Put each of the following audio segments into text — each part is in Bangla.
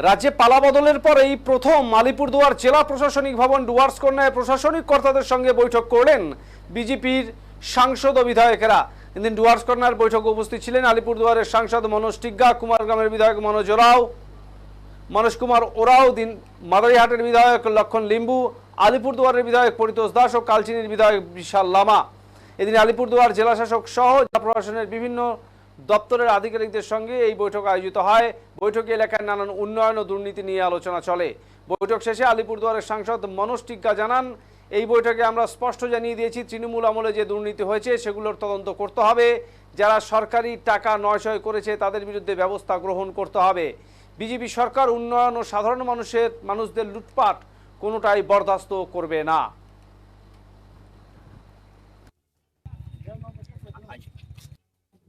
রাজ্যে পালাবদলের পরেই প্রথম আলিপুরদুয়ার জেলা প্রশাসনিক ভবন ডুয়ার্সকন্যায় প্রশাসনিক কর্তাদের সঙ্গে বৈঠক করলেন বিজেপির সাংসদ ও বিধায়কেরা। এদিন ডুয়ার্সকন্যার বৈঠকে উপস্থিত ছিলেন আলিপুরদুয়ারের সাংসদ মনোজ টিগ্গা, কুমারগ্রামের বিধায়ক মনোজ কুমার ওরাও, মাদারিহাটের বিধায়ক লক্ষণ লিম্বু, আলিপুরদুয়ারের বিধায়ক পরিতোষ দাস ও কালচিনির বিধায়ক বিশাল লামা। এদিন আলিপুরদুয়ার জেলাশাসক সহ জেলা প্রশাসনের বিভিন্ন দপ্তরের আধিকারিকদের সঙ্গে এই বৈঠক আয়োজিত হয়। বৈঠকে এলাকার নানান উন্নয়ন ও দুর্নীতি নিয়ে আলোচনা চলে। বৈঠক শেষে আলিপুরদুয়ারের সাংসদ মনোজ টিগ্গা জানান, এই বৈঠকে আমরা স্পষ্ট জানিয়ে দিয়েছি তৃণমূল আমলে যে দুর্নীতি হয়েছে সেগুলোর তদন্ত করতে হবে। যারা সরকারি টাকা নয়ছয় করেছে তাদের বিরুদ্ধে ব্যবস্থা গ্রহণ করতে হবে। বিজেপি সরকার উন্নয়ন ও সাধারণ মানুষদের লুটপাট কোনোটাই বরদাস্ত করবে না।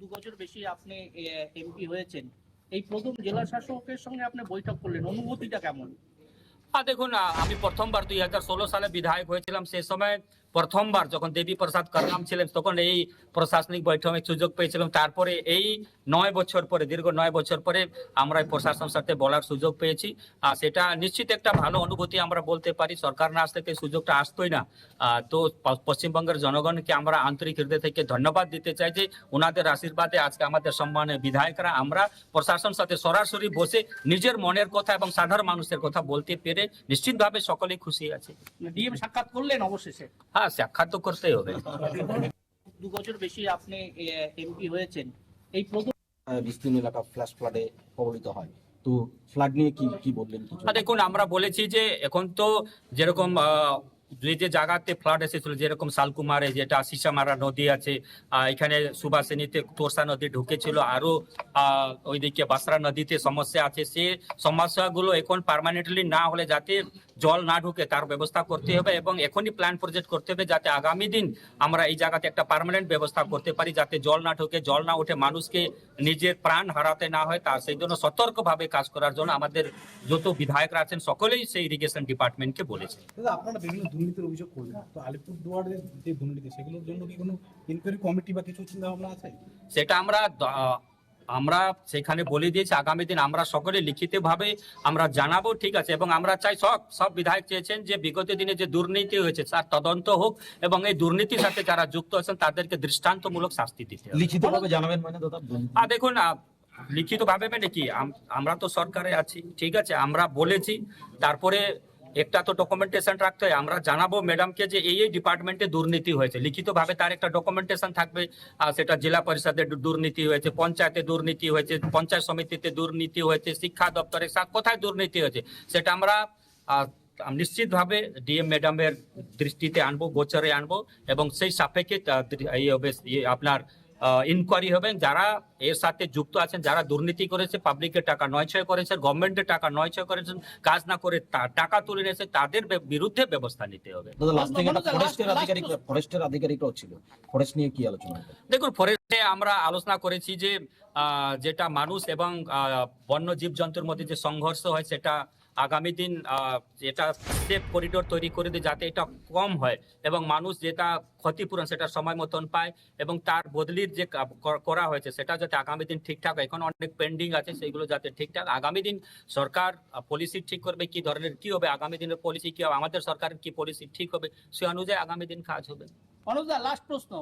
2 বছর বেশি আপনি এমপি হয়েছেন, এই প্রথম জেলা শাসকের সঙ্গে আপনি বৈঠক করলেন, অনুভূতিটা কেমন? দেখুন, আমি প্রথমবার 2016 সালে বিধায়ক হয়েছিলাম। সে সময় প্রথমবার যখন দেবী প্রসাদ করলাম ছিলেন তখন এই প্রশাসনিক বৈঠকে সুযোগ পেয়েছিলাম। তারপরে এই 9 বছর পরে, দীর্ঘ 9 বছর পরে আমরা প্রশাসনের সাথে বলার সুযোগ পেয়েছি। সেটা নিশ্চিত একটা ভালো অনুভূতি আমরা বলতে পারি। সরকার না আসতে সুযোগটা আসতোই না। তো পশ্চিমবঙ্গের জনগণকে আমরা আন্তরিক হৃদয় থেকে ধন্যবাদ দিতে চাই যে ওনাদের আশীর্বাদে আজকে আমাদের সম্মানের বিধায়করা আমরা প্রশাসনের সাথে সরাসরি বসে নিজের মনের কথা এবং সাধারণ মানুষের কথা বলতে পেরে নিশ্চিতভাবে সকলেই খুশি আছে। ডিএম সাক্ষাৎ করলেন অবশেষে? হ্যাঁ, সাক্ষাৎ তো করতেই হবে। 2 বছর বেশি আপনি এমপি হয়েছেন, এই প্রথম বিস্তীর্ণ এলাকা ফ্লাডে কবলিত হয়, তো ফ্লাড নিয়ে কি বললেন? দেখুন, আমরা বলেছি যে এখন তো যেরকম যে জায়গাতে ফ্লাড এসেছিল, যেরকম শালকুমারে যেটা সিসামারা নদী আছে, এখানে সুভাষিনীতে তোরসা নদী ঢুকেছিল, আরো ওইদিকে বাসরা নদীতে সমস্যা আছে। সে সমস্যাগুলো এখন পার্মানেন্টলি না হলে যাতে জল না ঢুকে তার ব্যবস্থা করতে হবে এবং এখনই প্ল্যান প্রজেক্ট করতে হবে যাতে আগামী দিন আমরা এই জায়গাতে একটা পার্মানেন্ট ব্যবস্থা করতে পারি, যাতে জল না ঢুকে, জল না উঠে মানুষকে নিজের প্রাণ হারাতে না হয়। তার সেই জন্য সতর্কভাবে কাজ করার জন্য আমাদের যত বিধায়করা আছেন সকলেই সেই ইরিগেশন ডিপার্টমেন্টকে বলেছে। আপনারা বিভিন্ন দুর্নীতির অভিযোগ করলেন, তো আলিপুরদুয়ারের যে দুর্নীতি সেগুলোর জন্য কি কোনো ইনকোয়ারি কমিটি বা কিছু চিন্তা ভাবনা আছে? সেটা আমরা সেখানে বলে দিয়েছি আগামী দিন আমরা সকলে লিখিতভাবে আমরা জানাবো, ঠিক আছে। এবং আমরা চাই সব বিধায়ক চেয়েছেন যে বিগত দিনে যে দুর্নীতি হয়েছে তার তদন্ত হোক এবং এই দুর্নীতির সাথে যারা যুক্ত আছেন তাদেরকে দৃষ্টান্তমূলক শাস্তি দিতে হবে। লিখিতভাবে জানাবেন মানে দাদা? দেখুন, লিখিত ভাবে মানে কি, আমরা তো সরকারে আছি, ঠিক আছে, আমরা বলেছি, তারপরে একটা তো ডকুমেন্টেশন রাখতে হয়। আমরা জানাবো ম্যাডামকে যে এই ডিপার্টমেন্টে দুর্নীতি হয়েছে, লিখিত ভাবে তার একটা ডকুমেন্টেশন থাকবে। সেটা জেলা পরিষদে দুর্নীতি হয়েছে, পঞ্চায়েতে দুর্নীতি হয়েছে, পঞ্চায়েত সমিতিতে দুর্নীতি হয়েছে, শিক্ষা দপ্তরে কোথায় দুর্নীতি হয়েছে সেটা আমরা নিশ্চিতভাবে ডিএম ম্যাডামের দৃষ্টিতে আনবো, গোচরে আনবো এবং সেই সাপেক্ষে আপনার ইনকোয়ারি হবে। যারা এর সাথে যুক্ত আছেন, যারা দুর্নীতি করেছে, পাবলিকের টাকা নয়ছয় করেছে, গভর্নমেন্টের টাকা নয়ছয় করেছেন, কাজ না করে টাকা তুলে নিয়েছে, তাদের বিরুদ্ধে ব্যবস্থা নিতে হবে। ফরেস্টের আধিকারিকরাও ছিল, ফরেস্ট নিয়ে কি আলোচনা? দেখুন, ফরেস্টে আমরা আলোচনা করেছি যে যেটা মানুষ এবং বন্য জীবজন্তুর মধ্যে যে সংঘর্ষ হয় সেটা আগামী দিন এটা সেফ করিডোর তৈরি করে দিয়ে যাতে এটা কম হয় এবং মানুষ যেটা ক্ষতিপূরণ সেটা সময় মতন পায় এবং তার বদলির যে করা হয়েছে সেটা যাতে আগামী দিন ঠিকঠাক হয়। এখন অনেক পেন্ডিং আছে, সেইগুলো যাতে ঠিকঠাক আগামী দিন সরকার পলিসি ঠিক করবে, কি ধরনের কি হবে আগামী দিনের পলিসি, কি হবে আমাদের সরকারের কি পলিসি ঠিক হবে, সে অনুযায়ী আগামী দিন কাজ হবে। অনুজা, লাস্ট প্রশ্ন।